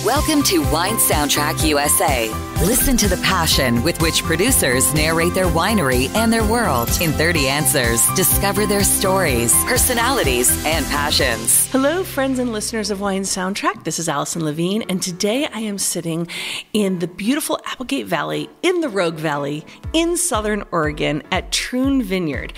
Welcome to Wine Soundtrack USA. Listen to the passion with which producers narrate their winery and their world. In 30 answers, discover their stories, personalities, and passions. Hello, friends and listeners of Wine Soundtrack. This is Allison Levine, and today I am sitting in the beautiful Applegate Valley, in the Rogue Valley, in Southern Oregon at Troon Vineyard.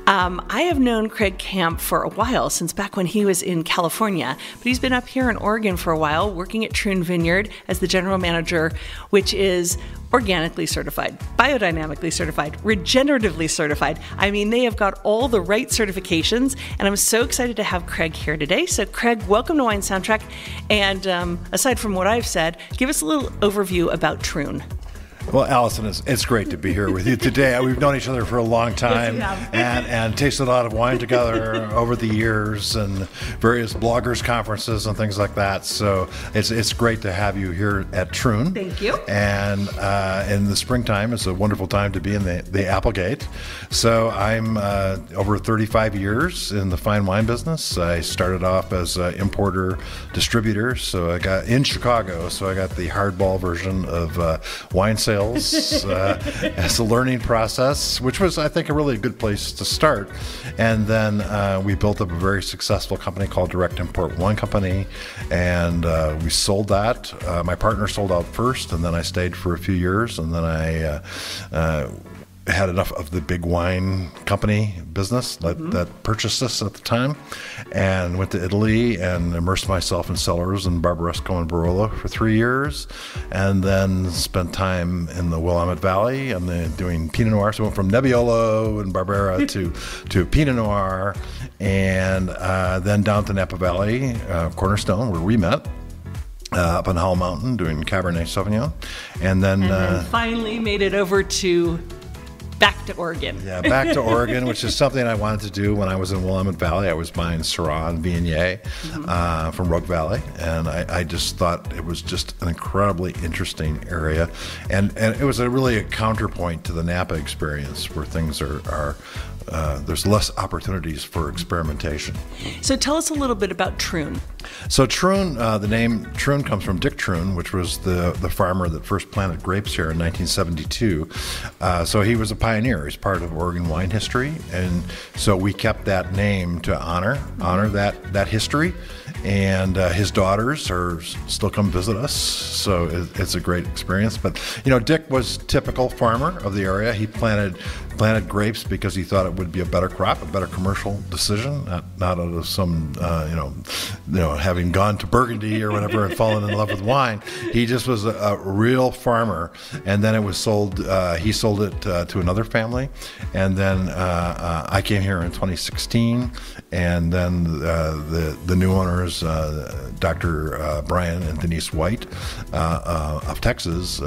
I have known Craig Camp for a while, since back when he was in California, but he's been up here in Oregon for a while, working at Troon Vineyard as the general manager, which is organically certified, biodynamically certified, regeneratively certified. I mean, they have got all the right certifications, and I'm so excited to have Craig here today. So Craig, welcome to Wine Soundtrack. And aside from what I've said, give us a little overview about Troon. Well, Allison, it's great to be here with you today. We've known each other for a long time, yes, and tasted a lot of wine together over the years, and various bloggers conferences and things like that. So it's great to have you here at Troon. Thank you. And in the springtime, it's a wonderful time to be in the Applegate. So I'm over 35 years in the fine wine business. I started off as an importer distributor, so I got in Chicago. So I got the hardball version of wine sales. As a learning process, which was, I think, a really good place to start. And then we built up a very successful company called Direct Import Wine Company, and we sold that. My partner sold out first, and then I stayed for a few years, and then I had enough of the big wine company business that purchased us at the time, and went to Italy and immersed myself in cellars in Barbaresco and Barolo for 3 years, and then spent time in the Willamette Valley and then doing Pinot Noir. So I went from Nebbiolo and Barbera to Pinot Noir, and then down to Napa Valley, Cornerstone, where we met. Up on Howell Mountain doing Cabernet Sauvignon, and then finally made it over to back to Oregon. Yeah, back to Oregon, which is something I wanted to do when I was in Willamette Valley. I was buying Syrah and Viognier from Rogue Valley, and I just thought it was just an incredibly interesting area, and it was really a counterpoint to the Napa experience, where things are there's less opportunities for experimentation. So tell us a little bit about Troon. So Troon, the name Troon comes from Dick Troon, which was the farmer that first planted grapes here in 1972. So he was a pioneer. He's part of Oregon wine history, and so we kept that name to honor that history. And his daughters still come visit us, so it's a great experience. But Dick was typical farmer of the area. He planted grapes because he thought it would be a better crop, a better commercial decision, not out of some having gone to Burgundy or whatever and fallen in love with wine. He just was a real farmer, and then it was sold. He sold it to another family, and then I came here in 2016, and then the new owners, Dr. Brian and Denise White of Texas,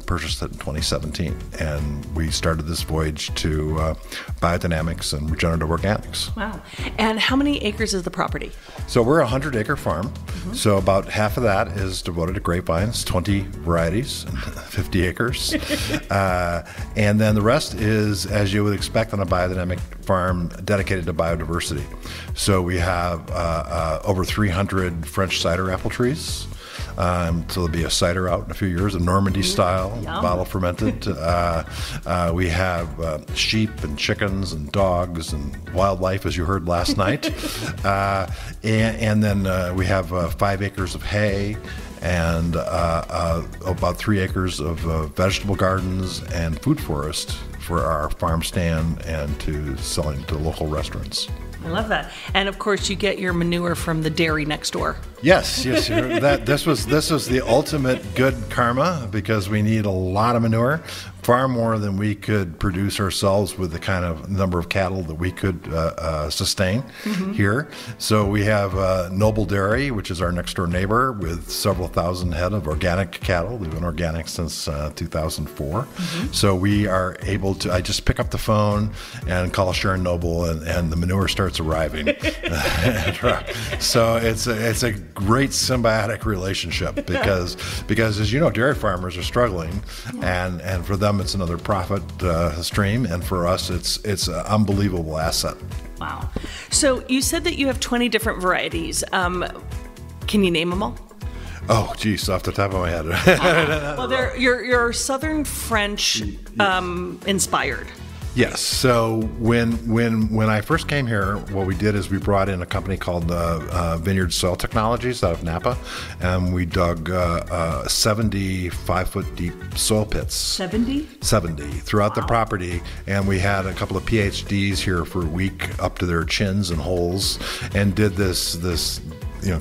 purchased it in 2017, and we started this voyage to biodynamics and regenerative organics. Wow. And how many acres is the property? So we're a 100-acre farm. So about half of that is devoted to grapevines, 20 varieties, 50 acres. And then the rest is, as you would expect on a biodynamic farm, dedicated to biodiversity. So we have over 300 French cider apple trees. So there'll be a cider out in a few years, a Normandy style, bottle fermented. We have sheep and chickens and dogs and wildlife, as you heard last night. And then we have 5 acres of hay and about 3 acres of vegetable gardens and food forest for our farm stand and to selling to local restaurants. I love that. And of course, you get your manure from the dairy next door. Yes. This was the ultimate good karma, because we need a lot of manure, far more than we could produce ourselves with the kind of number of cattle that we could sustain here. So we have Noble Dairy, which is our next door neighbor, with several thousand head of organic cattle. They've been organic since 2004. So we are able to, I just pick up the phone and call Sharon Noble, and the manure starts arriving. So it's a great symbiotic relationship, because as you know, dairy farmers are struggling, and for them it's another profit stream, and for us it's an unbelievable asset. Wow. So you said that you have 20 different varieties. Can you name them all? Oh, geez, off the top of my head. Well, you're Southern French inspired. Yes. So when I first came here, what we did is we brought in a company called Vineyard Soil Technologies out of Napa, and we dug 75-foot deep soil pits. 70 throughout the property, and we had a couple of PhDs here for a week up to their chins and holes, and did this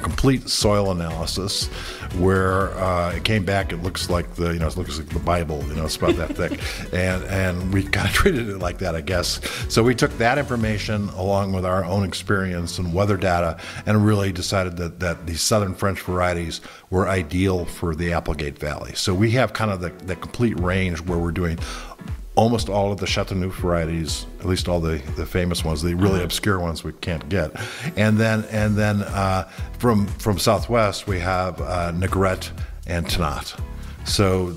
complete soil analysis where it came back. It looks like it looks like the Bible. It's about that thick, and we kind of treated it like that, I guess. So we took that information along with our own experience and weather data, and really decided that these Southern French varieties were ideal for the Applegate Valley. So we have kind of the complete range where we're doing almost all of the Chateauneuf varieties, at least all the famous ones, the really obscure ones we can't get. And then from Southwest, we have Negrette and Tannat. So,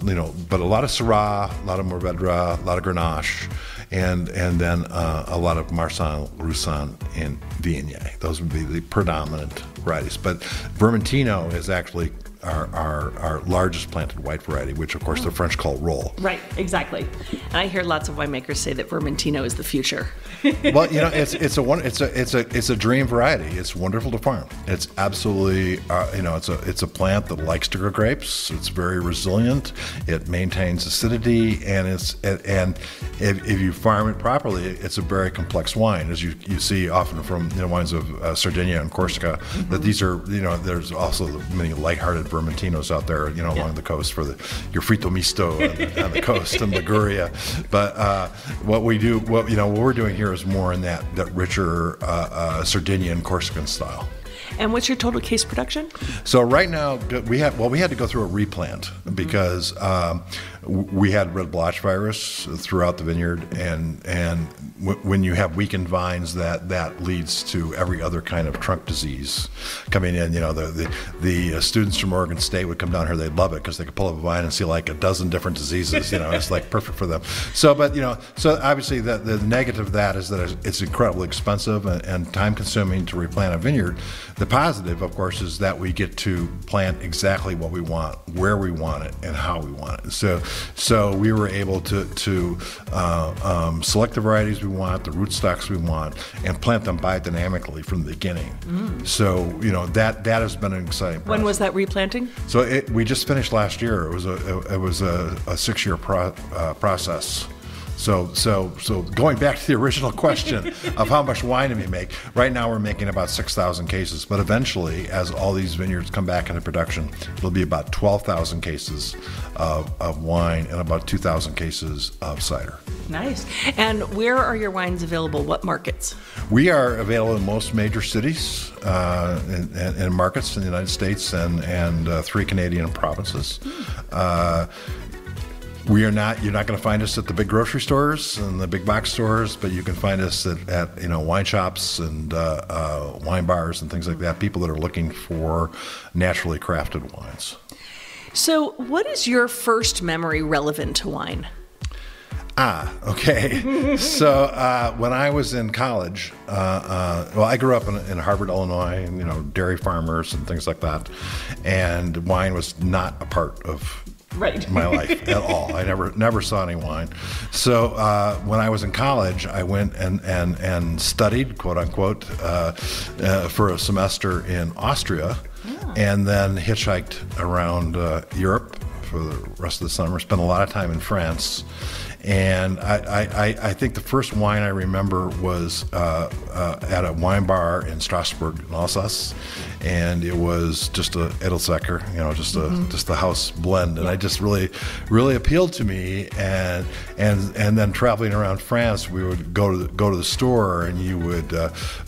but a lot of Syrah, a lot of Mourvedre, a lot of Grenache, and then a lot of Marsanne, Roussanne, and Viognier. Those would be the predominant varieties. But Vermentino is actually our largest planted white variety, which of course the French call Roll. Right, exactly. And I hear lots of winemakers say that Vermentino is the future. Well, it's a dream variety. It's wonderful to farm. It's absolutely it's a plant that likes to grow grapes. It's very resilient. It maintains acidity, and if you farm it properly, it's a very complex wine, as you see often from wines of Sardinia and Corsica. Mm-hmm. That these are there's also many lighthearted Vermentinos out there, along the coast for your Frito Misto on the coast and Liguria. But what we're doing here is more in that richer Sardinian Corsican style. And what's your total case production? So right now we had to go through a replant because we had red blotch virus throughout the vineyard, and when you have weakened vines, that leads to every other kind of trunk disease coming in. The students from Oregon State would come down here; they'd love it because they could pull up a vine and see like a dozen different diseases. It's like perfect for them. So obviously the negative of that is that it's incredibly expensive and time consuming to replant a vineyard. The positive, of course, is that we get to plant exactly what we want, where we want it, and how we want it. So we were able to select the varieties we want, the rootstocks we want, and plant them biodynamically from the beginning. So that has been an exciting process. When was that replanting? So we just finished last year. It was a 6-year process. So going back to the original question of how much wine do we make, right now we're making about 6,000 cases, but eventually, as all these vineyards come back into production, it'll be about 12,000 cases of wine and about 2,000 cases of cider. Nice. And where are your wines available? What markets? We are available in most major cities and markets in the United States and 3 Canadian provinces. You're not going to find us at the big grocery stores and the big box stores, but you can find us at wine shops and wine bars and things like that. People that are looking for naturally crafted wines. So, what is your first memory relevant to wine? Okay. So when I was in college, I grew up in Harvard, Illinois, and dairy farmers and things like that, and wine was not a part of my life at all. I never saw any wine. So when I was in college, I went and studied, quote unquote, for a semester in Austria, and then hitchhiked around Europe for the rest of the summer. Spent a lot of time in France. And I think the first wine I remember was at a wine bar in Strasbourg, in Alsace, and it was just a Edelsecker, just the house blend, and I just really appealed to me. And then traveling around France, we would go to the store, and you would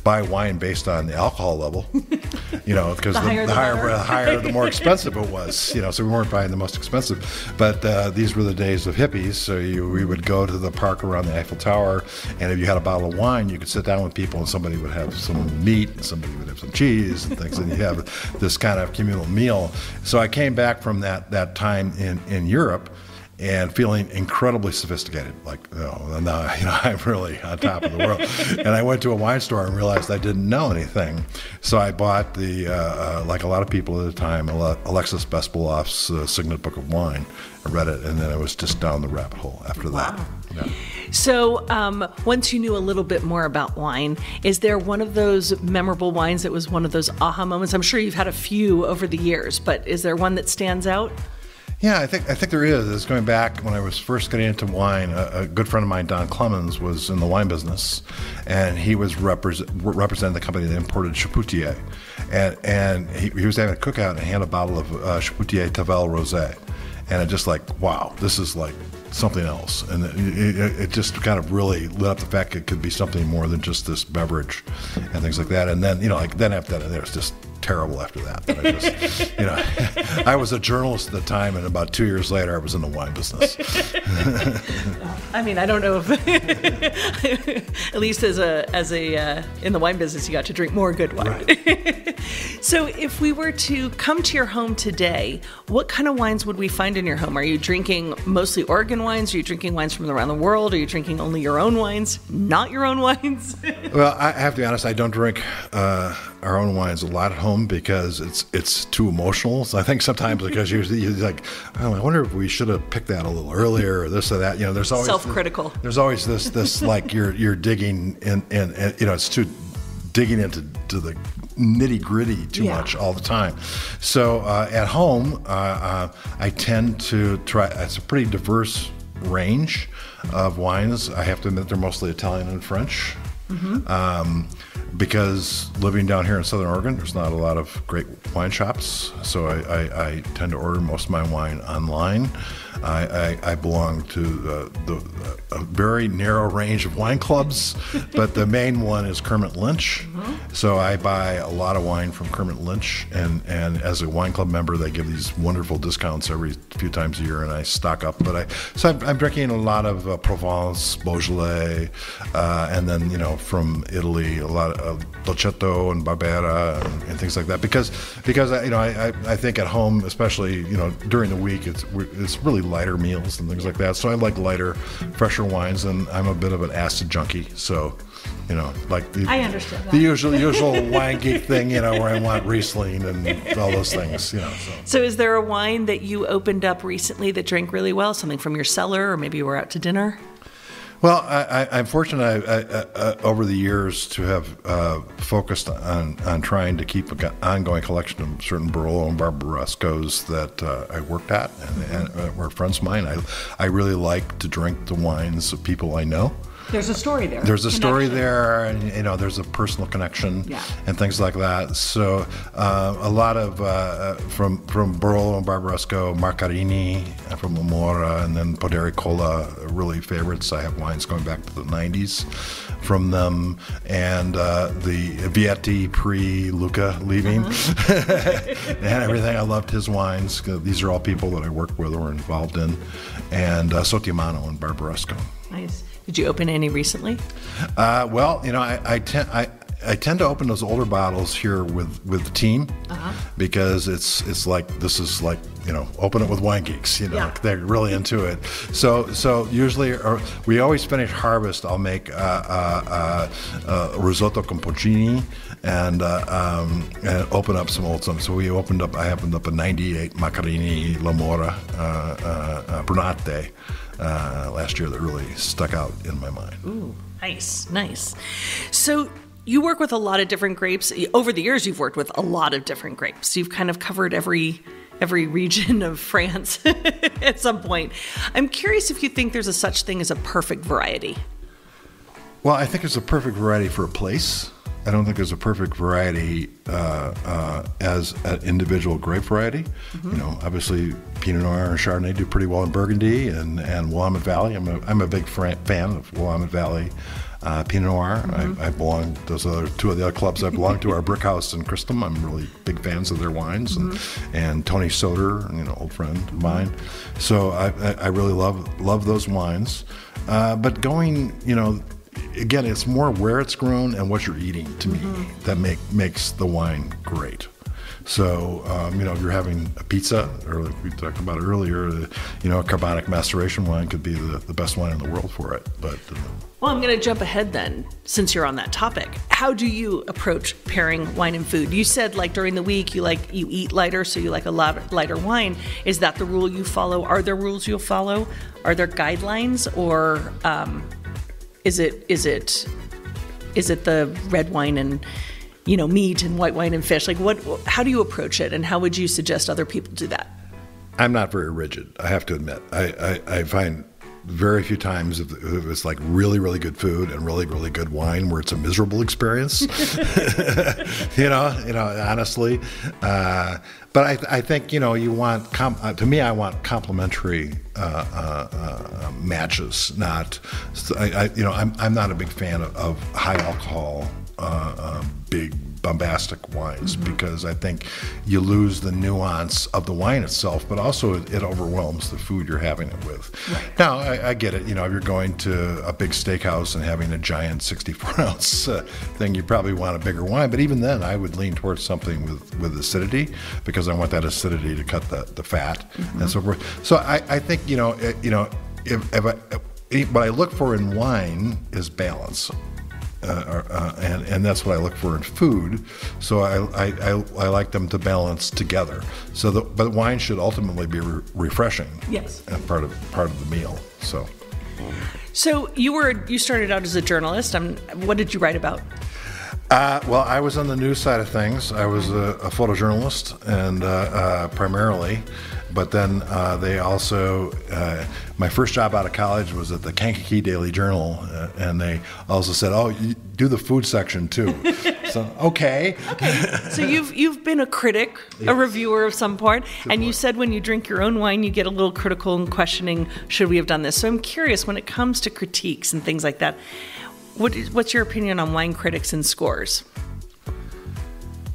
buy wine based on the alcohol level, because the higher the more expensive it was, so we weren't buying the most expensive. But these were the days of hippies, so we would go to the park around the Eiffel Tower, and if you had a bottle of wine, you could sit down with people, and somebody would have some meat, and somebody would have some cheese and things, and you have this kind of communal meal. So I came back from that time in Europe, and feeling incredibly sophisticated. Like, oh, now, I'm really on top of the world. And I went to a wine store and realized I didn't know anything. So I bought like a lot of people at the time, Alexis Bespeloff's Signet Book of Wine. I read it, and then I was just down the rabbit hole after that. Wow. Yeah. So once you knew a little bit more about wine, is there one of those memorable wines that was one of those aha moments? I'm sure you've had a few over the years, but is there one that stands out? Yeah, I think there is. It's going back when I was first getting into wine. A good friend of mine, Don Clemens, was in the wine business, and he was representing the company that imported Chapoutier. And he was having a cookout and he had a bottle of Chapoutier Tavel Rosé. And it just like, wow, this is like something else. And it just kind of really lit up the fact it could be something more than just this beverage and things like that. And then, then after that, it was just terrible after that. But I just, I was a journalist at the time, and about 2 years later, I was in the wine business. I mean, I don't know if, at least as a in the wine business, you got to drink more good wine. Right. So if we were to come to your home today, what kind of wines would we find in your home? Are you drinking mostly Oregon wines? Are you drinking wines from around the world? Are you drinking only your own wines, not your own wines? Well, I have to be honest, I don't drink our own wines a lot at home because it's too emotional. So I think sometimes because you're like, oh, I wonder if we should have picked that a little earlier or this or that. There's always self-critical. There's always this like you're digging in, and it's too digging into the nitty gritty too much all the time. So at home, I tend to try. It's a pretty diverse range of wines. I have to admit they're mostly Italian and French. Mm-hmm. Because living down here in Southern Oregon, there's not a lot of great wine shops, so I tend to order most of my wine online. I belong to a very narrow range of wine clubs, but the main one is Kermit Lynch. Mm-hmm. So I buy a lot of wine from Kermit Lynch, and as a wine club member, they give these wonderful discounts every few times a year, and I stock up. So I'm drinking a lot of Provence, Beaujolais, and then from Italy, a lot of Dolcetto and Barbera and things like that. Because I think at home, especially during the week, it's really lighter meals and things like that. So I like lighter, fresher wines, and I'm a bit of an acid junkie. So, like I understand that. The usual wine geek thing, where I want Riesling and all those things, So is there a wine that you opened up recently that drank really well? Something from your cellar, or maybe you were out to dinner? Well, I'm fortunate over the years to have focused on trying to keep an ongoing collection of certain Barolo and Barbarescos that I worked at and were friends of mine. I really like to drink the wines of people I know. There's a story there. There's a story there, and there's a personal connection and things like that. So a lot of from Barolo and Barbaresco, Marcarini from Lamora, and then Poderi Cola, really favorites. I have wines going back to the 90s from them, and the Vietti pre-Luca leaving and everything. I loved his wines. These are all people that I worked with or involved in, and Sottimano and Barbaresco. Nice. Did you open any recently? Well, I tend to open those older bottles here with the team because it's like this is like open it with wine geeks. They're really into it. So usually we always finish harvest. I'll make risotto con porcini and open up some old stuff. So I opened up a '98 Maccarini Lamora Brunate. Last year that really stuck out in my mind. Ooh, nice. So you work with a lot of different grapes. Over the years, you've worked with a lot of different grapes. You've kind of covered every region of France at some point. I'm curious if you think there's a such thing as a perfect variety. Well, I think there's a perfect variety for a place. I don't think there's a perfect variety as an individual grape variety. Mm-hmm. Obviously Pinot Noir and Chardonnay do pretty well in Burgundy and Willamette Valley. I'm a big fan of Willamette Valley Pinot Noir. Mm-hmm. I belong. Those are two of the other clubs I belong to are Brickhouse and Christum. I'm really big fans of their wines, and Tony Soder, old friend of mine. So I really love those wines. But going, again, it's more where it's grown and what you're eating to me that makes the wine great. So, if you're having a pizza, or like we talked about earlier, a carbonic maceration wine could be the best wine in the world for it. But well, I'm going to jump ahead then, since you're on that topic. How do you approach pairing wine and food? You said like during the week you eat lighter, so you like a lot lighter wine. Is that the rule you follow? Are there rules you'll follow? Are there guidelines, or is it the red wine and meat and white wine and fish? Like how do you approach it, and how would you suggest other people do that? I'm not very rigid, I have to admit. I find very few times if it's like really, really good food and really, really good wine where it's a miserable experience, honestly. But I think, you want, to me, I want complementary matches, not, I'm not a big fan of high alcohol, big bombastic wines, because I think you lose the nuance of the wine itself, but also it overwhelms the food you're having it with. Right. Now, I get it. If you're going to a big steakhouse and having a giant 64-ounce thing, you probably want a bigger wine. But even then, I would lean towards something with acidity, because I want that acidity to cut the fat and so forth. So I think, what I look for in wine is balance. And that's what I look for in food. So I like them to balance together. But wine should ultimately be refreshing. Yes. And part of the meal. So you started out as a journalist. What did you write about? Well, I was on the news side of things. I was a photojournalist, and primarily. But then they also, my first job out of college was at the Kankakee Daily Journal, and they also said, "Oh, you do the food section too." So okay. So you've been a critic, yes. A reviewer of some part, and you said when you drink your own wine, you get a little critical and questioning, should we have done this? So I'm curious, when it comes to critiques and things like that, what's your opinion on wine critics and scores?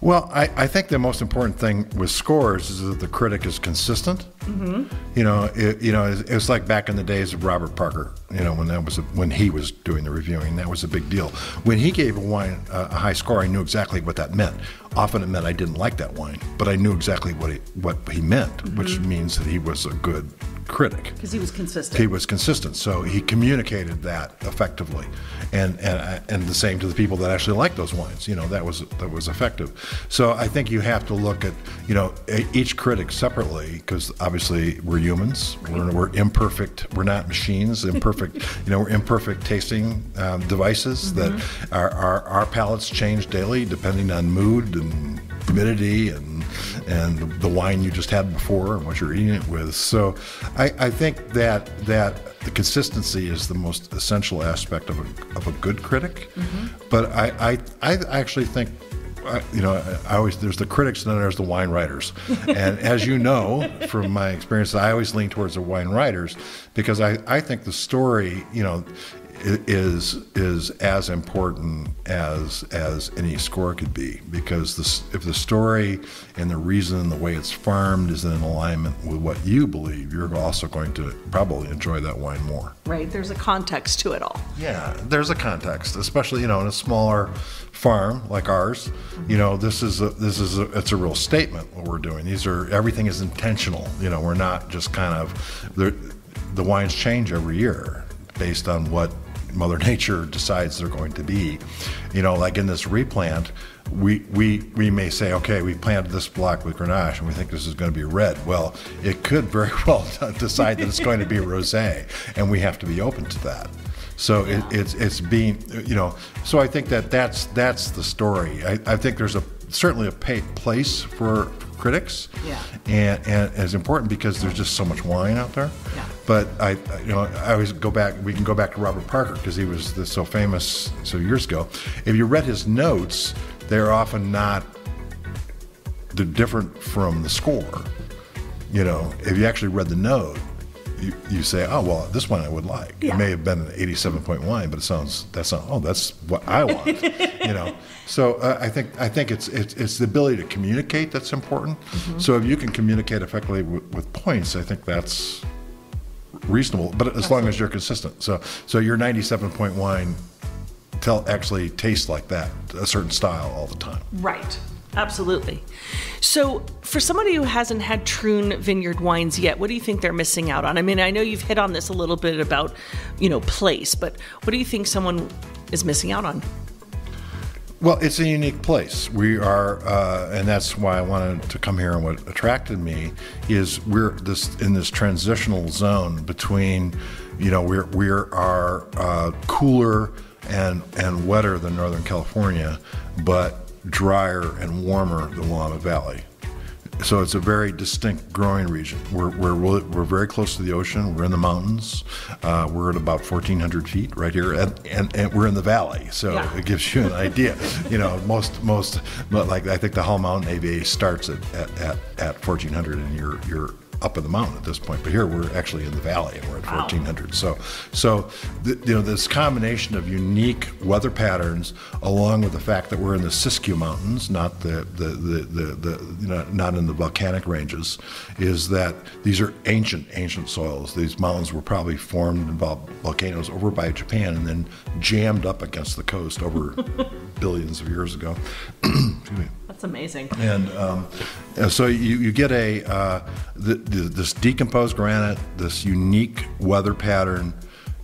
Well, I think the most important thing with scores is that the critic is consistent. Mm-hmm. It was like back in the days of Robert Parker. When he was doing the reviewing, that was a big deal. When he gave a wine a high score, I knew exactly what that meant. Often it meant I didn't like that wine, but I knew exactly what he meant, mm-hmm. which means that he was a good critic. Because he was consistent. He was consistent, so he communicated that effectively, and the same to the people that actually liked those wines. That was effective. So I think you have to look at each critic separately, because obviously we're humans. We're imperfect. We're not machines. Imperfect. We're imperfect tasting devices. Mm-hmm. That our palates change daily depending on mood and humidity and the wine you just had before and what you're eating it with. So I think that the consistency is the most essential aspect of a good critic. Mm-hmm. But I actually think, there's the critics and then there's the wine writers. And as you know, from my experience, I always lean towards the wine writers, because I think the story, is as important as any score could be, because if the story and the reason and the way it's farmed is in alignment with what you believe, you're also going to probably enjoy that wine more. Right. There's a context to it all. Yeah, there's a context, especially in a smaller farm like ours. Mm-hmm. It's a real statement what we're doing. Everything is intentional. We're not just kind of the wines change every year based on what Mother Nature decides they're going to be. Like in this replant, we may say, okay, we planted this block with Grenache and we think this is going to be red. Well, it could very well decide that it's going to be rosé, and we have to be open to that. So it's being, so I think that's the story. I think there's certainly a place for critics, and it's important because there's just so much wine out there. Yeah. But I always go back. We can go back to Robert Parker, because he was so famous so years ago. If you read his notes, they're often they're different from the score. If you actually read the note, you say, oh well, this one I would like. Yeah. It may have been an 87-point wine, but that's what I want. So I think it's the ability to communicate that's important. Mm-hmm. So if you can communicate effectively with points, I think that's reasonable. But as long as you're consistent. So your 97-point wine actually tastes like that, a certain style all the time. Right. Absolutely. So for somebody who hasn't had Troon Vineyard wines yet, what do you think they're missing out on? I mean, I know you've hit on this a little bit about, place, but what do you think someone is missing out on? Well, it's a unique place. We are, and that's why I wanted to come here. And what attracted me is we're in this transitional zone between, we are cooler and wetter than Northern California, but drier and warmer than Willamette Valley. So it's a very distinct growing region. We're very close to the ocean. We're in the mountains. We're at about 1,400 feet right here, and we're in the valley. So It gives you an idea. Most like I think the Hall Mountain AVA starts at 1,400, and you're up in the mountain at this point. But here we're actually in the valley, and we're at 1,400. So this combination of unique weather patterns, along with the fact that we're in the Siskiyou Mountains, not not in the volcanic ranges, is that these are ancient soils. These mountains were probably formed in volcanoes over by Japan and then jammed up against the coast over billions of years ago. Excuse me. That's amazing. And so you get this decomposed granite, this unique weather pattern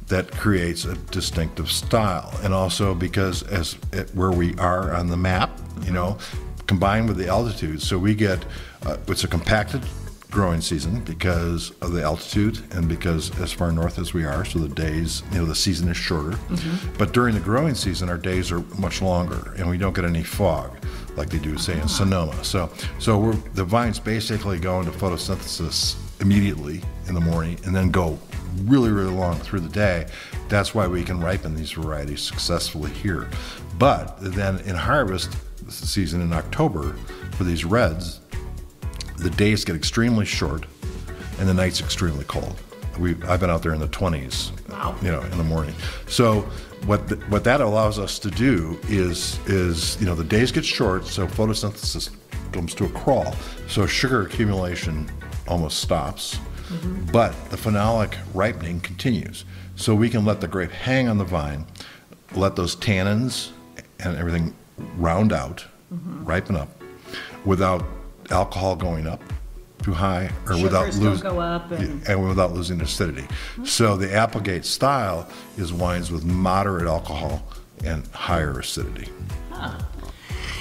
that creates a distinctive style. And also because where we are on the map, combined with the altitude, so we get it's a compacted growing season because of the altitude and because as far north as we are, so the days, the season is shorter. Mm-hmm. But during the growing season, our days are much longer, and we don't get any fog like they do, say, in Sonoma. So the vines basically go into photosynthesis immediately in the morning and then go really, really long through the day. That's why we can ripen these varieties successfully here. But then in harvest season in October for these reds, the days get extremely short and the nights extremely cold. I've been out there in the 20s, in the morning. So what that allows us to do is the days get short, so photosynthesis comes to a crawl. So sugar accumulation almost stops, but the phenolic ripening continues. So we can let the grape hang on the vine, let those tannins and everything round out, ripen up, without alcohol going up too high, or without losing acidity. Mm-hmm. So the Applegate style is wines with moderate alcohol and higher acidity. Huh.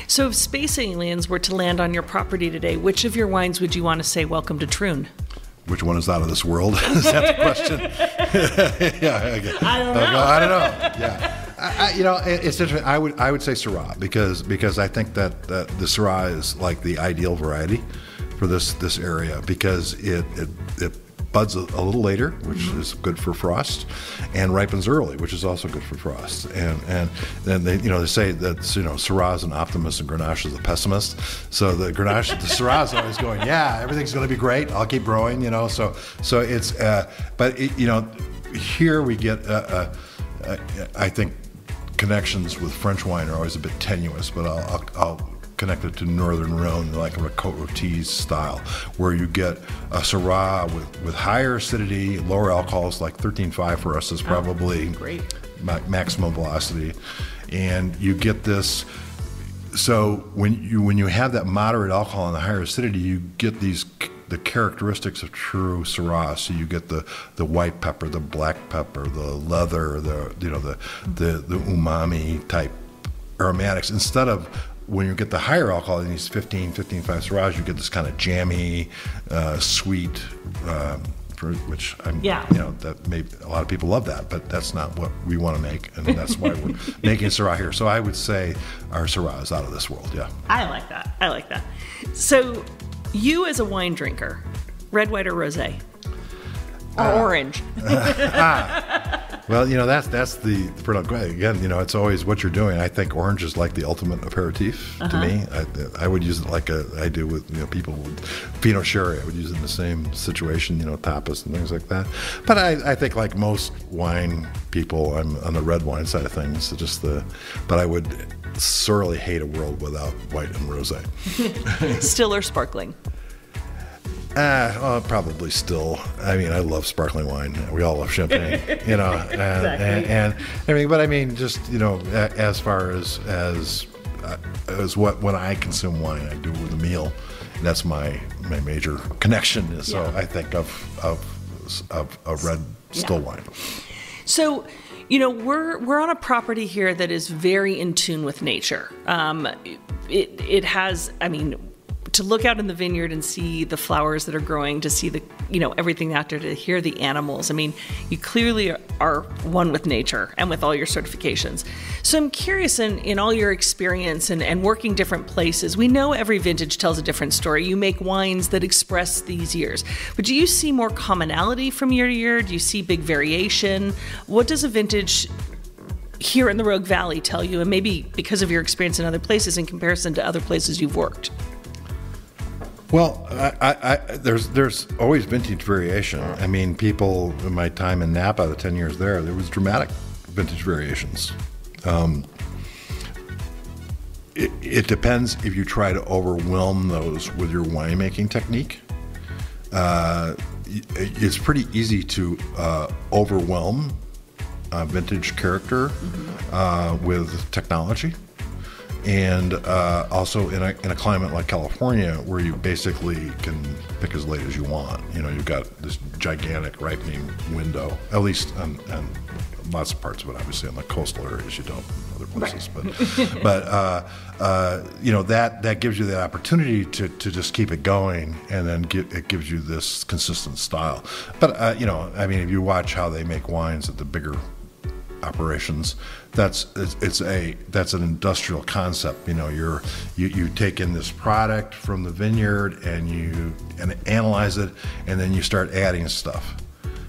So if Space Aliens were to land on your property today, which of your wines would you want to say welcome to Troon? Which one is out of this world? Is that the question? Yeah, I don't know. I don't know. Yeah. It's interesting. I would say Syrah because I think that the Syrah is like the ideal variety for this area because it buds a little later, which is good for frost, and ripens early, which is also good for frost. And then they say that Syrah is an optimist and Grenache is a pessimist. So the Syrah is always going, everything's going to be great. I'll keep growing. So it's but here we get I think connections with French wine are always a bit tenuous, but I'll connected to Northern Rhone, like a Côte Rôtie style, where you get a Syrah with higher acidity, lower alcohols, like 13.5 for us is probably maximum velocity, and you get this. So when you have that moderate alcohol and the higher acidity, you get the characteristics of true Syrah. So you get the white pepper, the black pepper, the leather, the umami type aromatics, instead of when you get the higher alcohol in these 15.5 Syrahs, you get this kind of jammy, sweet, which that a lot of people love that, but that's not what we want to make, and that's why we're making Syrah here. So I would say our Syrah is out of this world. Yeah, I like that. So, you as a wine drinker, red, white, or rosé, or orange? Well, that's the again. It's always what you're doing. I think orange is like the ultimate aperitif to me. I would use it like I do with people with Pinot Sherry. I would use it in the same situation, tapas and things like that. But I think like most wine people, I'm on the red wine side of things. But I would sorely hate a world without white and rosé. Still or sparkling? Probably still. I mean, I love sparkling wine. We all love champagne, and everything. But I mean, just as far as when I consume wine, I do it with a meal. And that's my major connection. So I think of a red still wine. So, we're on a property here that is very in tune with nature. It has, to look out in the vineyard and see the flowers that are growing, to see the, everything out there, to hear the animals. You clearly are one with nature and with all your certifications. So I'm curious, in all your experience and working different places, we know every vintage tells a different story. You make wines that express these years, but do you see more commonality from year to year? Do you see big variation? What does a vintage here in the Rogue Valley tell you? And maybe because of your experience in other places in comparison to other places you've worked. Well, there's always vintage variation. People in my time in Napa, the 10 years there was dramatic vintage variations. It depends if you try to overwhelm those with your winemaking technique. It's pretty easy to overwhelm vintage character with technology. And also in a climate like California, where you basically can pick as late as you want. You've got this gigantic ripening window, at least on lots of parts of it. Obviously, on the coastal areas, you don't in other places. Right. But that gives you the opportunity to just keep it going, and then it gives you this consistent style. But if you watch how they make wines at the bigger operations, that's an industrial concept. You take in this product from the vineyard and analyze it, and then you start adding stuff.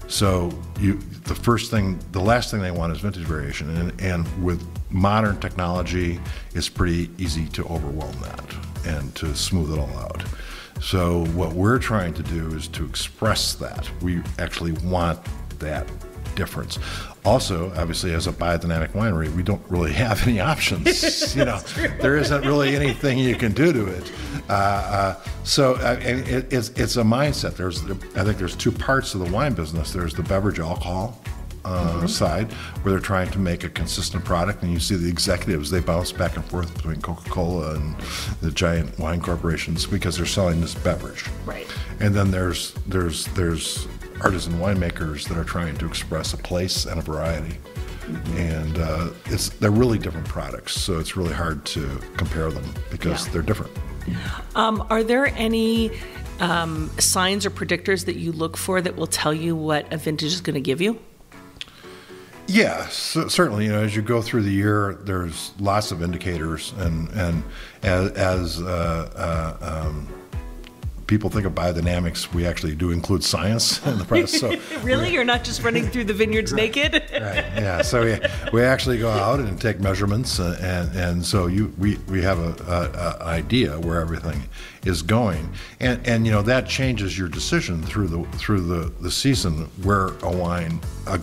So the last thing they want is vintage variation, and with modern technology, it's pretty easy to overwhelm that and to smooth it all out. So what we're trying to do is to express that. We actually want that difference. Also, obviously, as a biodynamic winery, we don't really have any options. There isn't really anything you can do to it. So it's a mindset. I think there's two parts of the wine business. There's the beverage alcohol side, where they're trying to make a consistent product, and you see the executives, they bounce back and forth between Coca-Cola and the giant wine corporations because they're selling this beverage. Right. And then there's artisan winemakers that are trying to express a place and a variety. And they're really different products, so it's really hard to compare them because they're different. Are there any signs or predictors that you look for that will tell you what a vintage is going to give you? Yeah, certainly. As you go through the year, there's lots of indicators, and as people think of biodynamics, we actually do include science in the process. So really? You're not just running through the vineyards naked? Right, yeah. So we actually go out and take measurements, and so we have an idea where everything is going. And that changes your decision through the season where a wine,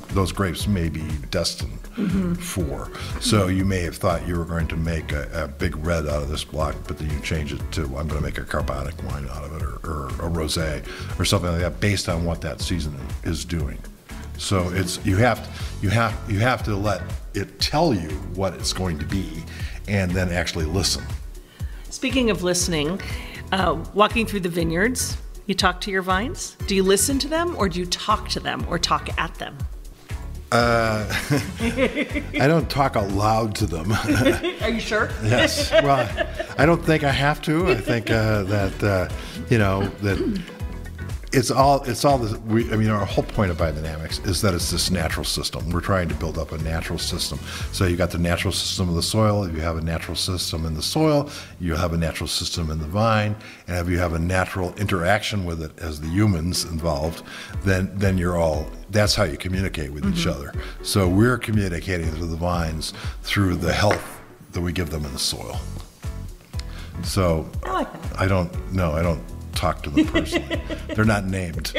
those grapes may be destined for. So you may have thought you were going to make a big red out of this block, but then you change it to, I'm going to make a carbonic wine out of it, or a rosé or something like that, based on what that season is doing. So you have to let it tell you what it's going to be, and then actually listen. Speaking of listening, walking through the vineyards, you talk to your vines? Do you listen to them, or do you talk to them or talk at them? I don't talk out loud to them. Are you sure? Yes. Well, I don't think I have to. I think that that it's all this. Our whole point of biodynamics is that it's this natural system. We're trying to build up a natural system. So you got the natural system of the soil. If you have a natural system in the soil, you have a natural system in the vine. And if you have a natural interaction with it as the humans involved, then you're all. That's how you communicate with each other. So we're communicating through the vines through the health that we give them in the soil. So I like that. I don't talk to them personally. They're not named.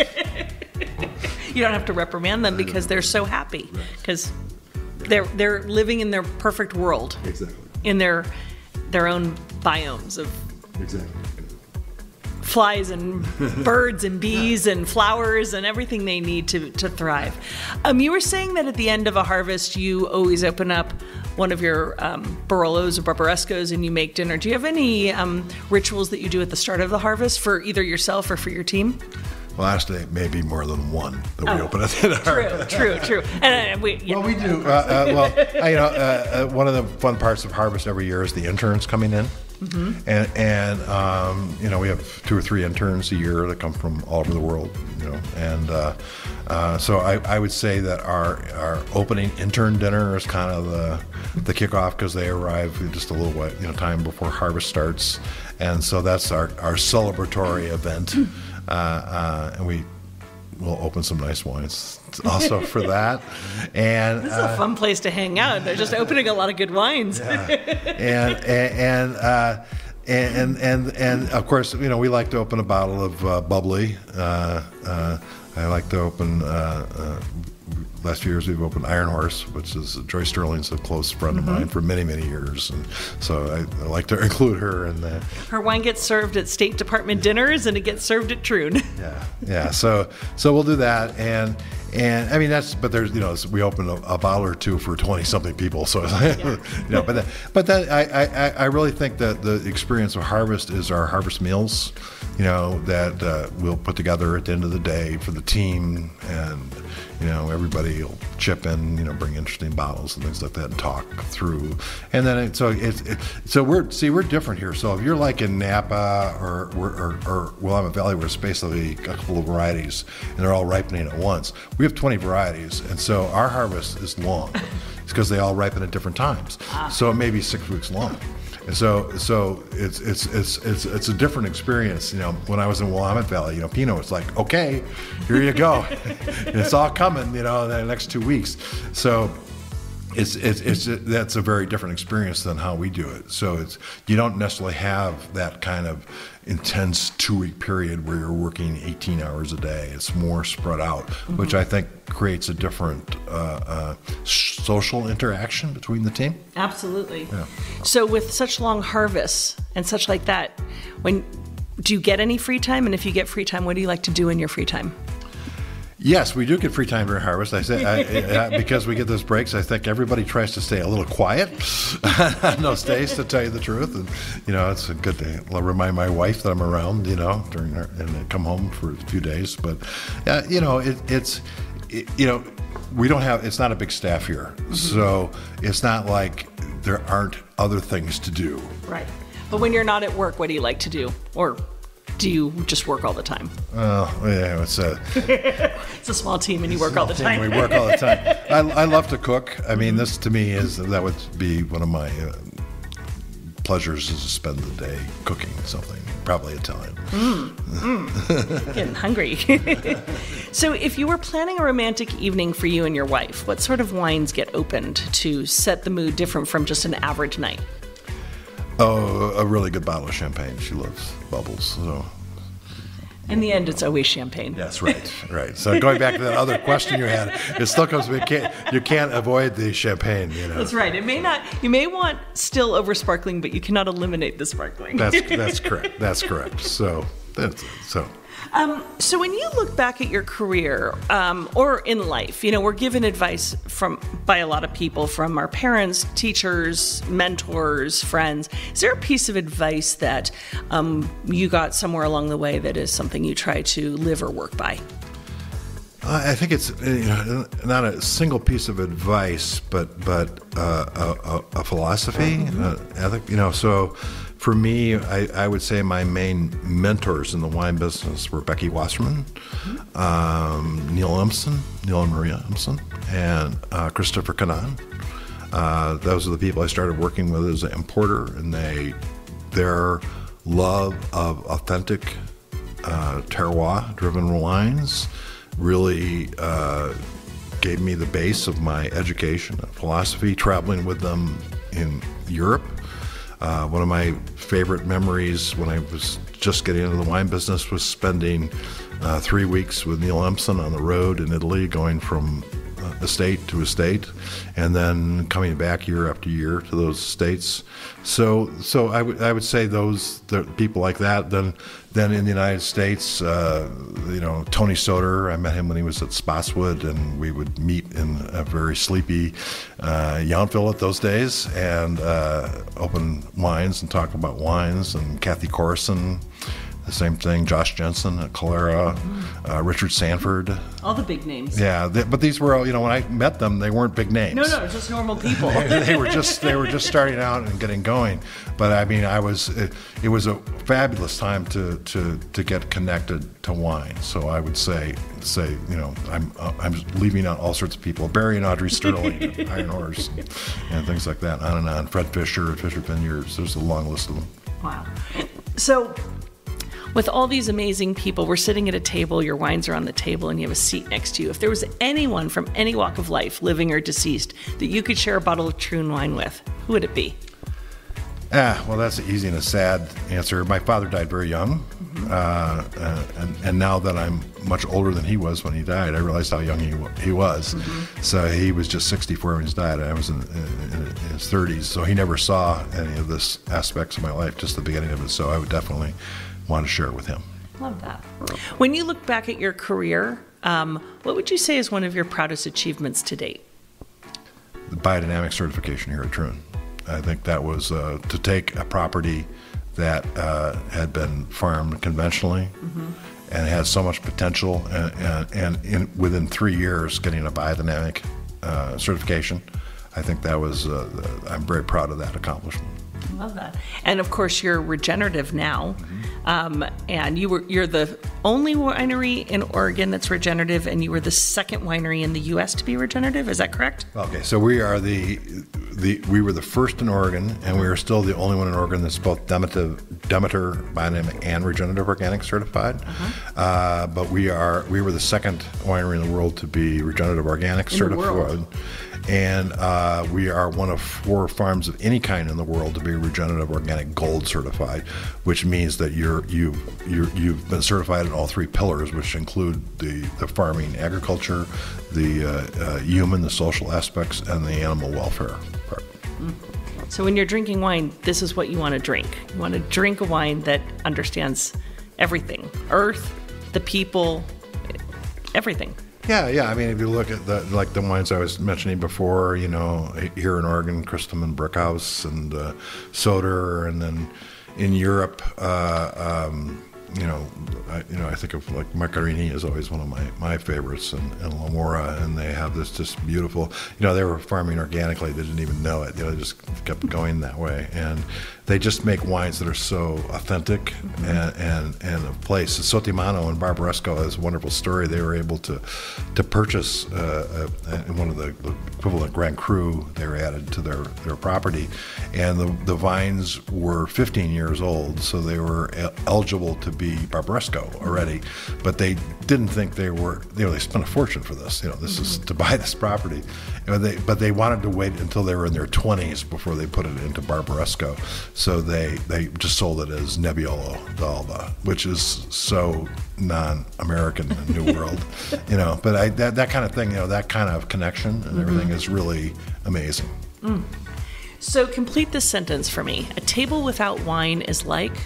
You don't have to reprimand them because they're so happy, because they're living in their perfect world. Exactly. In their own biomes of flies and birds and bees and flowers and everything they need to thrive. You were saying that at the end of a harvest, you always open up one of your Barolos or Barbarescos and you make dinner. Do you have any rituals that you do at the start of the harvest for either yourself or for your team? Well, actually, maybe more than one that we open at the True. And we do. One of the fun parts of harvest every year is the interns coming in. Mm-hmm. And we have 2 or 3 interns a year that come from all over the world, and so I would say that our opening intern dinner is kind of the kickoff, because they arrive just a little time before harvest starts, and so that's our celebratory event, and we'll open some nice wines also for that. And this is a fun place to hang out. They're just opening a lot of good wines. And of course, we like to open a bottle of bubbly. I like to open. Last few years we've opened Iron Horse, which is Joy Sterling's a close friend of mine for many, many years, and so I like to include her in that. Her wine gets served at State Department dinners, and it gets served at Troon. Yeah. So we'll do that, and I mean but there's we open a bottle or two for 20-something people, so but then I really think that the experience of harvest is our harvest meals, that we'll put together at the end of the day for the team, and everybody will chip in, bring interesting bottles and things like that and talk through. And then we're different here. So if you're like in Napa or Willamette Valley, where it's basically a couple of varieties and they're all ripening at once, we have 20 varieties, and so our harvest is long. It's because they all ripen at different times. So it may be 6 weeks long. And so it's a different experience. When I was in Willamette Valley, Pinot, it's like, okay, here you go. And it's all coming, in the next 2 weeks. So that's a very different experience than how we do it. So you don't necessarily have that kind of intense 2-week period where you're working 18 hours a day. It's more spread out, which I think creates a different social interaction between the team. Absolutely. Yeah. So with such long harvests and such like that, do you get any free time? And if you get free time, what do you like to do in your free time? Yes, we do get free time during harvest. I say because we get those breaks. I think everybody tries to stay a little quiet on those days, to tell you the truth. And it's a good day. I'll remind my wife that I'm around, during and then come home for a few days. But we don't have. It's not a big staff here, so it's not like there aren't other things to do. Right. But when you're not at work, what do you like to do? Or do you just work all the time? Oh, yeah, it's a small team and you work all the time. We work all the time. I love to cook. I mean, this to me that would be one of my pleasures, is to spend the day cooking something, probably Italian. Getting hungry. So if you were planning a romantic evening for you and your wife, what sort of wines get opened to set the mood different from just an average night? Oh, a really good bottle of champagne. She loves bubbles. So, in the end, it's always champagne. Yes, right. So going back to that other question you had, it still comes. You can't avoid the champagne. That's right. You may want still over sparkling, but you cannot eliminate the sparkling. That's correct. So that's it. So when you look back at your career or in life, we're given advice by a lot of people, from our parents, teachers, mentors, friends. Is there a piece of advice that you got somewhere along the way that is something you try to live or work by? I think it's not a single piece of advice, but a philosophy. I think so. For me, I would say my main mentors in the wine business were Becky Wasserman, Neil and Maria Empson, and Christopher Cannon. Those are the people I started working with as an importer, and their love of authentic terroir-driven wines really gave me the base of my education and philosophy, traveling with them in Europe. One of my favorite memories when I was just getting into the wine business was spending 3 weeks with Neil Empson on the road in Italy, going from estate to estate, and then coming back year after year to those estates. So I would say the people like that. Then in the United States, Tony Soder, I met him when he was at Spotswood, and we would meet in a very sleepy Yountville at those days and open wines and talk about wines. And Kathy Corson, the same thing. Josh Jensen at Calera, Richard Sanford. All the big names. Yeah, but these were all, when I met them, they weren't big names. No, just normal people. they were just starting out and getting going. But I mean, it was a fabulous time to get connected to wine. So I would say I'm leaving out all sorts of people. Barry and Audrey Sterling at Iron Horse and things like that. On and on. Fred Fisher at Fisher Vineyards. There's a long list of them. Wow. So, with all these amazing people, we're sitting at a table, your wines are on the table, and you have a seat next to you. If there was anyone from any walk of life, living or deceased, that you could share a bottle of Troon wine with, who would it be? Well, that's an easy and a sad answer. My father died very young, and now that I'm much older than he was when he died, I realized how young he was. Mm-hmm. So he was just 64 when he died, and I was in his 30s, so he never saw any of this aspects of my life, just the beginning of it, so I would definitely want to share it with him. Love that. When you look back at your career, what would you say is one of your proudest achievements to date? The biodynamic certification here at Troon. I think that was to take a property that had been farmed conventionally and had so much potential, and within 3 years getting a biodynamic certification. I think that was, I'm very proud of that accomplishment. I love that. And of course, you're regenerative now, and you're the only winery in Oregon that's regenerative, and you were the second winery in the U.S. to be regenerative. Is that correct? Okay, so we are we were the first in Oregon, and we are still the only one in Oregon that's both Demeter Biodynamic and Regenerative Organic Certified. But we were the second winery in the world to be Regenerative Organic Certified. And we are one of 4 farms of any kind in the world to be Regenerative Organic Gold certified, which means that you've been certified in all 3 pillars, which include the farming, agriculture, the human, the social aspects, and the animal welfare part. So when you're drinking wine, this is what you want to drink. You want to drink a wine that understands everything: earth, the people, everything. Yeah. I mean, if you look at the wines I was mentioning before, here in Oregon, Christum and Brickhouse and Soder, and then in Europe, I think of like Macchiarini is always one of my favorites, and Lamora, and they have this just beautiful. They were farming organically; they didn't even know it. They just kept going that way, and they just make wines that are so authentic and of place. Sotimano and Barbaresco has a wonderful story. They were able to purchase one of the equivalent Grand Cru. They were added to their property, and the vines were 15 years old, so they were eligible to be Barbaresco already, but they didn't think they were. They spent a fortune for this. This is to buy this property, but they wanted to wait until they were in their 20s before they put it into Barbaresco. So they just sold it as Nebbiolo d'Alba, which is so non-American in the New World, But that kind of thing, that kind of connection and everything is really amazing. So complete this sentence for me. A table without wine is like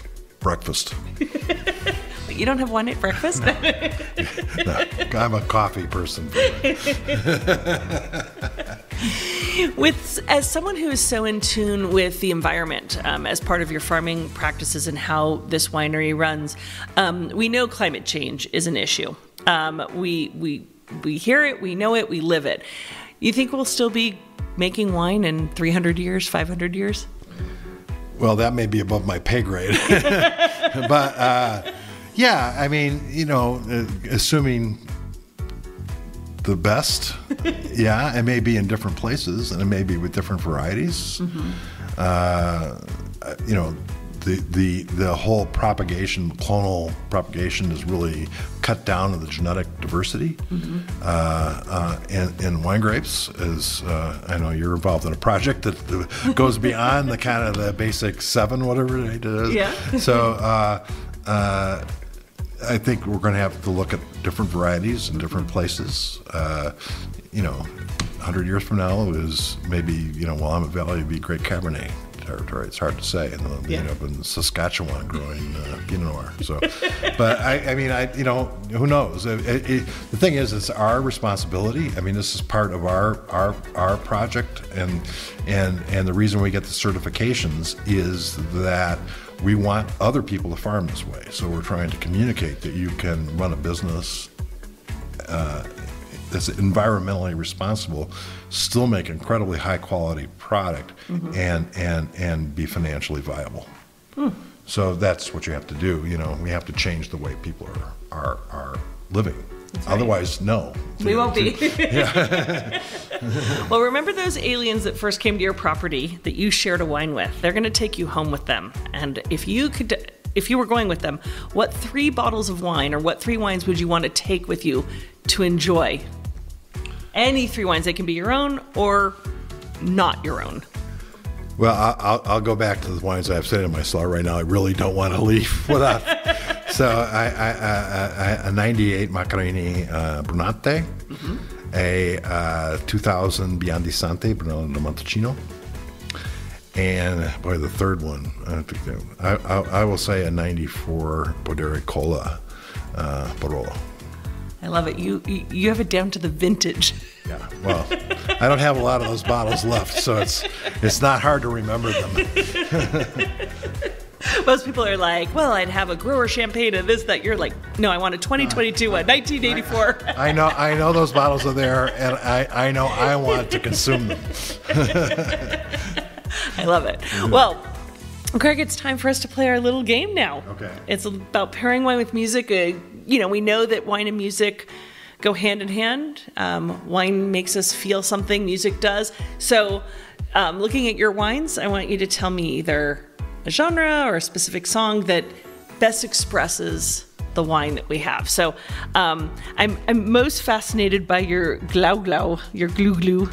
breakfast. But you don't have wine at breakfast? No, I'm a coffee person. As someone who is so in tune with the environment as part of your farming practices and how this winery runs, we know climate change is an issue. We hear it, we know it, we live it. You think we'll still be making wine in 300 years, 500 years? Well, that may be above my pay grade. But, yeah, I mean, assuming the best, yeah, it may be in different places, and it may be with different varieties. The whole propagation, clonal propagation, is really cut down to the genetic diversity. In wine grapes, as I know you're involved in a project that goes beyond the kind of the basic 7, whatever it is. Yeah. So, I think we're going to have to look at different varieties in different places. 100 years from now is maybe, Willamette Valley would be great Cabernet territory. It's hard to say. And then end up in Saskatchewan growing Pinot Noir. So, but who knows? The thing is, it's our responsibility. I mean, this is part of our project, and the reason we get the certifications is that we want other people to farm this way. So we're trying to communicate that you can run a business that's environmentally responsible, still make incredibly high quality product, and be financially viable. So that's what you have to do. We have to change the way people are living. Right. Otherwise, no. We won't be. Well, remember those aliens that first came to your property that you shared a wine with? They're going to take you home with them. And if you were going with them, what 3 bottles of wine or what 3 wines would you want to take with you to enjoy? Any 3 wines. They can be your own or not your own. Well, I'll go back to the wines I have sitting in my cellar right now. I really don't want to leave without. So a 98 Maccarini Brunate, a 2000 Biandisante Brunello di Montalcino, and boy, the third one, I will say a 94 Bodere Cola Barolo. I love it. You have it down to the vintage. Yeah. Well, I don't have a lot of those bottles left, so it's not hard to remember them. Most people are like, well, I'd have a grower champagne and this, that. You're like, no, I want a 2022, a 1984. I know those bottles are there, and I know I want to consume them. I love it. Well, Craig, it's time for us to play our little game now. Okay. It's about pairing wine with music. We know that wine and music go hand in hand. Wine makes us feel something, music does. So looking at your wines, I want you to tell me either a genre or a specific song that best expresses the wine that we have. So I'm most fascinated by your glau, your glue.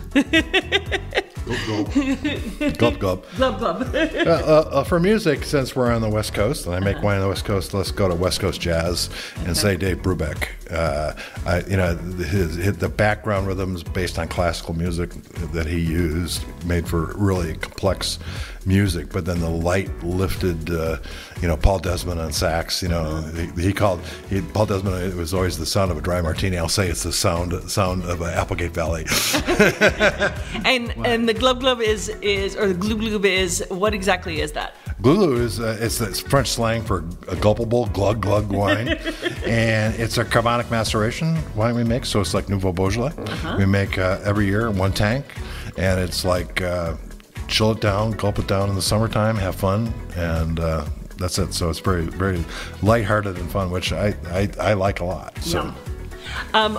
Glub, glub. Glub, glub. For music, since we're on the West Coast, and I make wine on the West Coast, let's go to West Coast jazz and say Dave Brubeck. The background rhythms based on classical music that he used made for really complex music, but then the light lifted, Paul Desmond on sax. Paul Desmond. It was always the sound of a dry martini. I'll say it's the sound of Applegate Valley. And the glub glub is or the glue glue is, what exactly is that? Glou is it's French slang for a gulpable glug glug wine, and it's a carbonic maceration wine we make. So it's like Nouveau Beaujolais. We make every year in one tank, and it's like chill it down, gulp it down in the summertime, have fun, and that's it. So it's very, very lighthearted and fun, which I like a lot. So,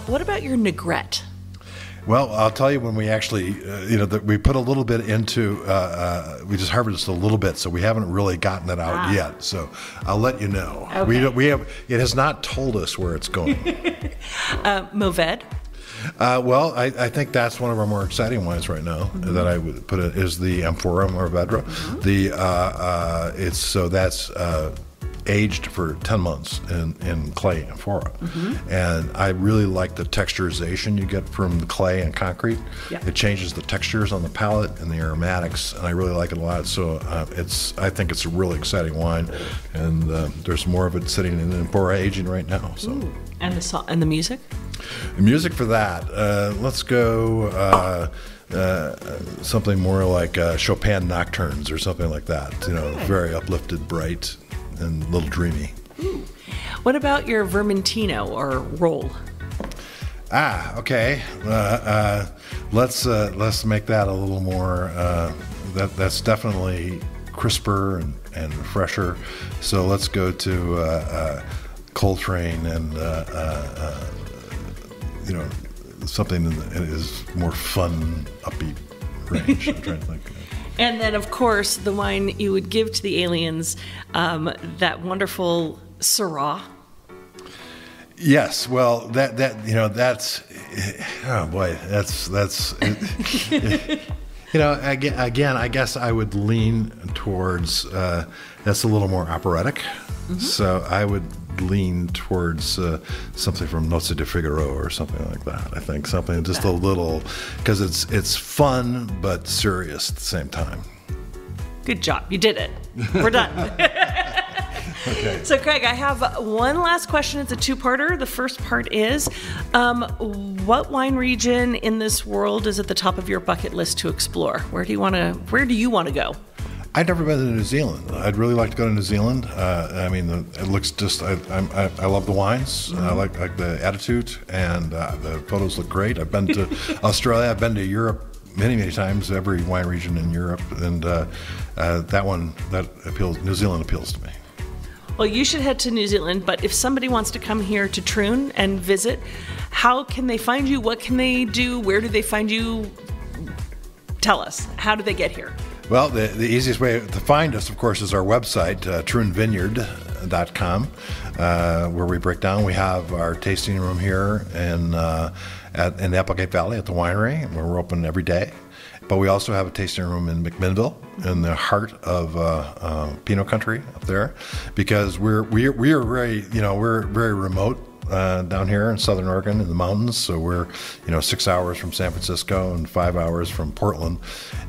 what about your Negrette? Well, I'll tell you when we actually, we put a little bit into, we just harvested a little bit, so we haven't really gotten it out yet. So I'll let you know. Okay. It has not told us where it's going. Mourvèdre? Well, I think that's one of our more exciting wines right now that I would put it is the Amphora Mourvèdre. That's aged for 10 months in clay amphora. And I really like the texturization you get from the clay and concrete. It changes the textures on the palate and the aromatics, and I really like it a lot. So I think it's a really exciting wine, and there's more of it sitting in amphora aging right now. So. And the music? The music for that, let's go something more like Chopin Nocturnes or something like that. Very uplifted, bright, and a little dreamy. What about your Vermentino or roll? Okay. Let's make that a little more. That's definitely crisper and fresher. So let's go to Coltrane and something that is more fun, upbeat range. I'm trying to think. And then, of course, the wine you would give to the aliens, that wonderful Syrah. Yes, well, that's oh boy, that's again, I guess I would lean towards that's a little more operatic. So I would lean towards something from Noce de Figaro or something like that. I think something just a little, because it's fun but serious at the same time. Good job. You did it. We're done. Okay. So, Craig, I have one last question. It's a two-parter. The first part is, what wine region in this world is at the top of your bucket list to explore? Where do you want to go? I've never been to New Zealand. I'd really like to go to New Zealand. It looks just, I love the wines. I like the attitude, and the photos look great. I've been to Australia. I've been to Europe many times, every wine region in Europe, and New Zealand appeals to me. Well, you should head to New Zealand, but if somebody wants to come here to Troon and visit, how can they find you? What can they do? Where do they find you? Tell us. How do they get here? Well, the easiest way to find us, of course, is our website, troonvineyard.com, where we break down. We have our tasting room here in the Applegate Valley at the winery, where we're open every day. But we also have a tasting room in McMinnville, in the heart of Pinot Country up there, because we are very we're very remote down here in Southern Oregon in the mountains. So we're 6 hours from San Francisco and 5 hours from Portland,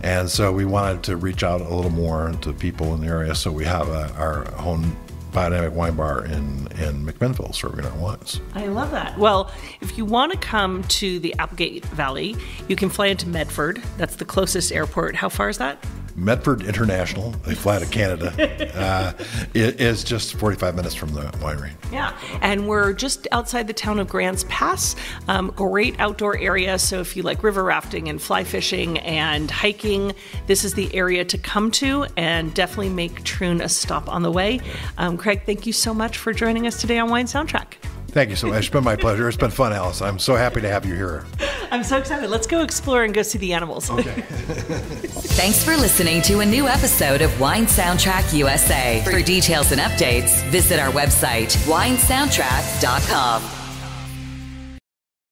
and so we wanted to reach out a little more to people in the area. So we have our own biodynamic wine bar in McMinnville serving our wines. I love that. Well, if you want to come to the Applegate Valley, you can fly into Medford. That's the closest airport. How far is that? Medford International, they fly to Canada. It is just 45 minutes from the winery. Yeah, and we're just outside the town of Grants Pass. Great outdoor area, so if you like river rafting and fly fishing and hiking, this is the area to come to, and definitely make Troon a stop on the way. Craig, thank you so much for joining us today on Wine Soundtrack. Thank you so much. It's been my pleasure. It's been fun, Alice. I'm so happy to have you here. I'm so excited. Let's go explore and go see the animals. Okay. Thanks for listening to a new episode of Wine Soundtrack USA. For details and updates, visit our website, winesoundtrack.com.